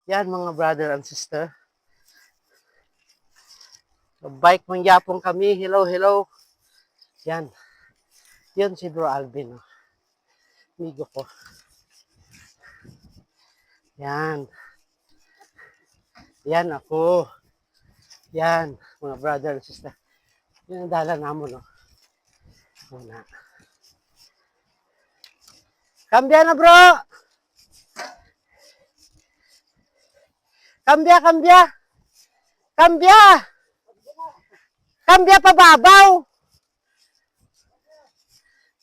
Yan mga brother and sister. Bike mangyapong kami. Hello, hello. Yan. Yan si Bro Alvin. Oh. Amigo ko. Yan. Yan ako. Yan. Mga brother and sister. Yan ang dala namon. No? Muna. Kambya na bro! Kambya, kambya! Kambya! Kambya pababaw!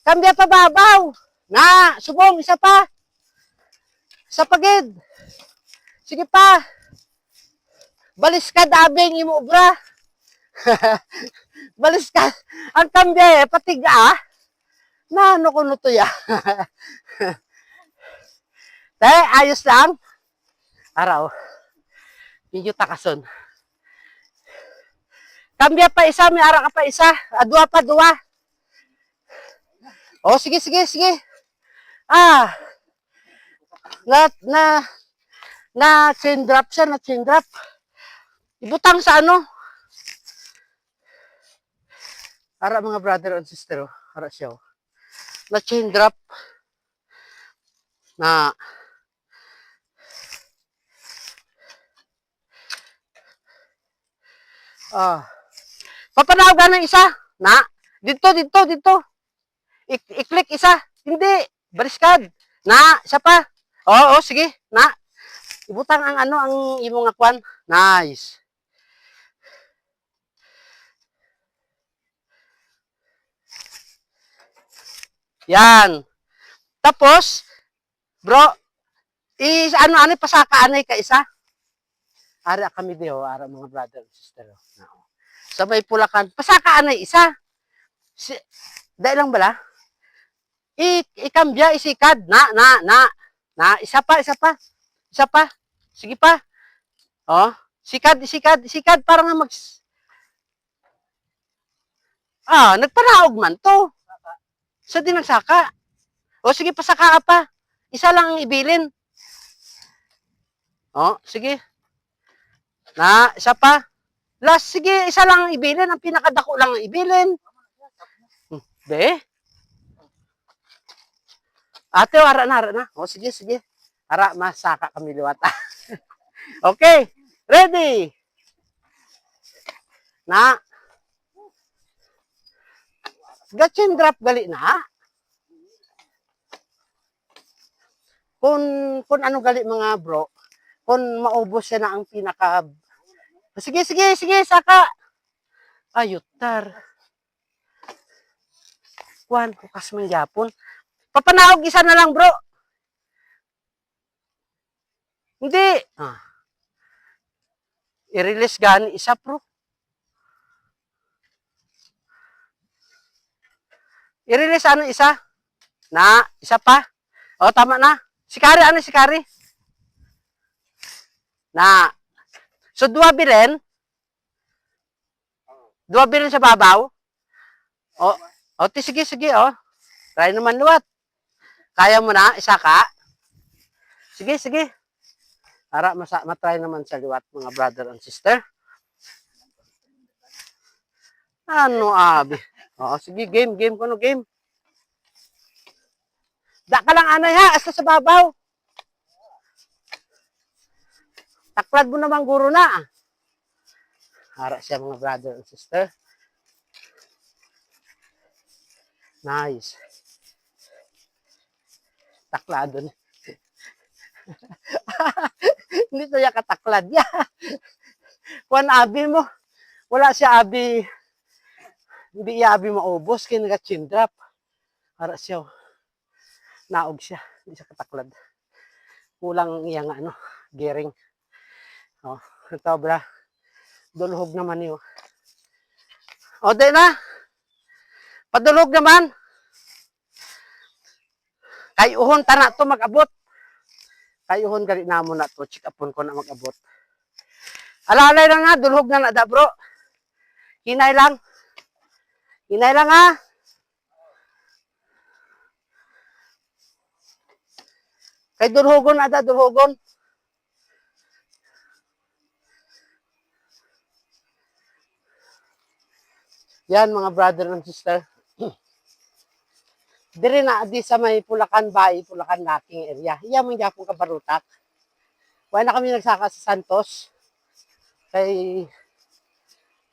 Kambya pababaw! Na! Subong! Isa pa! Sa pagid! Sige pa! Balis ka dabing imo bra! Balis ka! Ang kambya patiga ah! Na ano ko nuto ya? Ayos lang? Araw. Medyo takason. Kambya pa isa, may ara ka pa isa. Dua pa, dua. Oh, sige, sige, sige. Na chain drop siya, na chain drop. Ibutang sa ano? Ara mga brother and sister, oh. Ara siya, oh. Na chain drop. Na papanawag ka ng isa. Na, dito. I-click isa. Hindi, baliskad. Na, isa pa. Oo, sige. Na, ibutang ang ano, ang imong akwan. Nice. Yan. Tapos, bro, ano pasaka anay ka isa? Ara kami diyo, ara mga brother and sister. No. Sa may Pulacan, pasaka anay isa. Dahil lang bala? Ikambya, isikad. Na, isa pa. Sige pa. Oh, sikad para nga nagpanaog man to. Sa dinagsaka. O sige, pasaka pa. Isa lang ang ibilin. O, sige. Na, isa pa. Last, sige, isa lang ang ibilin. Ang pinakadako lang ang ibilin. Be? Ate, ara na. O, sige. Ara, masaka kami liwata. Okay. Ready? Na. Gatsin drop gali na. Kung ano gali mga bro, kung maubos siya na ang pinaka... Sige, saka. Ayutar. Kuhan, kukas man Japon. Papanaog isa na lang bro. Hindi. I-release gani isa bro. I-release ano isa? Na, isa pa. O, tama na. Sikari. Na. So, dua bilen sa babaw. O, sige, o. Try naman luwat. Kaya mo na, isa ka. Sige. Para matry naman sa liwat, mga brother and sister. Ano, abi? O, sige, game. Kuno game. Da ka lang anay ha, asa sa babaw. Taklad mo naman guro na. Hara siya mga brother and sister. Nice. Taklado na. Hindi siya kataklad. Kuan abi mo. Wala siya abi. Hindi abi maubos. Kaya nag-chindrap. Hara siya. Naog siya. Hindi siya kataklad. Kulang iyang gearing. Oh, ito bra. Dulhog naman yun. O, di na. Padulhog naman. Kay uhon ta na to mag-abot. Kay uhon gali na mo na to. Check upon ko na mag-abot. Alalay lang nga. Dulhog na da bro. Hinay lang ha. Kay dulhogon ada. Yan mga brother and sister. Dire na di sa may Pulacan Bay, Pulacan Laking area. Iya man gyapon ka barutak. Wala na kami nagsaka sa Santos kay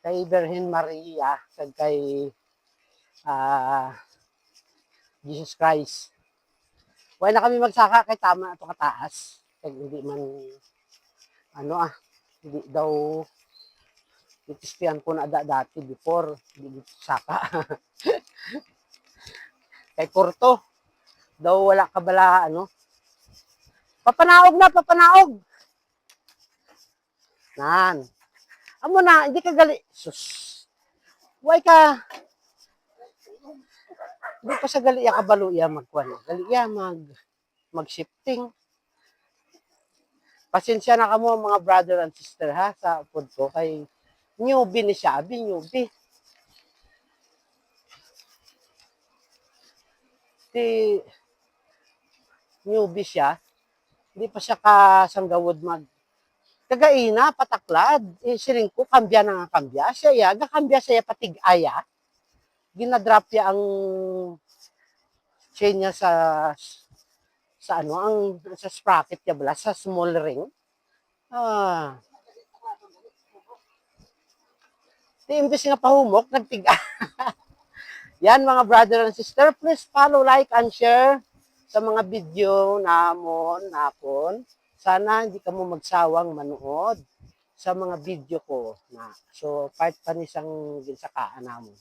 Virgin Maria kag kay ah, Jesus Christ. Wala na kami magsaka kay tama ato kataas. Kag hindi man ano hindi daw ikistiyan ko na dati before hindi saka. Kay Kurto daw wala ka bala ano. Papanaog na, papanaog. Nan. Amo na, hindi ka gali. Sus. Why ka? Hindi pa sa gali ya kabalo ya magkuan. Gali ya mag-shifting. Pasensya na kamo mga brother and sister ha sa food ko kay newbie ni siya, abi newbie. Di newbie siya. Hindi pa siya kasanggawod kagaina pataklad. Siring ko kambya na nga kambya. Siya ya, gakambya siya patig-aya. Ginadrop ya ang chain niya sa ano, sa sprocket niya bala, sa small ring. Di imbes nga pahumok, nagtiga. Yan mga brother and sister, please follow, like, and share sa mga video napon. Sana hindi ka mo magsawang manood sa mga video ko na. So, part pa ni isang ginsakaan namon.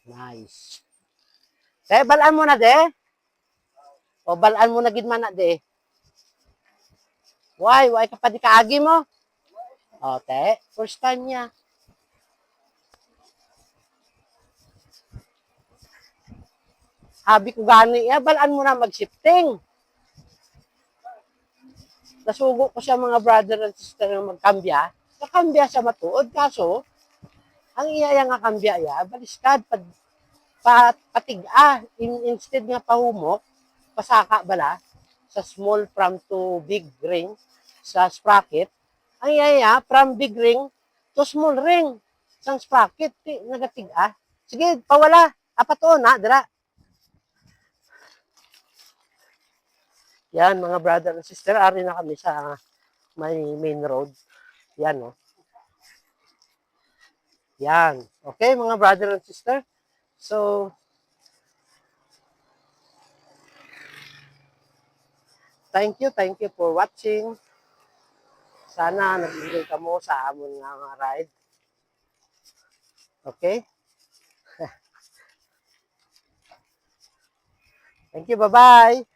Nice. Te, balaan mo na, de. O, balaan mo na gid man na, de. Why ka pa di kaagi mo? O, te, first time niya. Habi ko gani, balaan mo na mag-shifting. Nasugo ko siya mga brother and sister na magkambya. Nakambya siya matuod. Kaso, ang iya nga kambya ya, baliskad, patiga. Instead nga pahumok, pasaka bala, sa small from to big ring, sa sprocket, ang iya from big ring to small ring, sa sprocket, nagatiga. Sige, pawala. Apat o na, dira. Yan, mga brother and sister, ari na kami sa may main road. Yan, no? Yan. Okay, mga brother and sister. So, thank you for watching. Sana nag-enjoy ka mo sa amon nga ride. Okay? Thank you, bye-bye.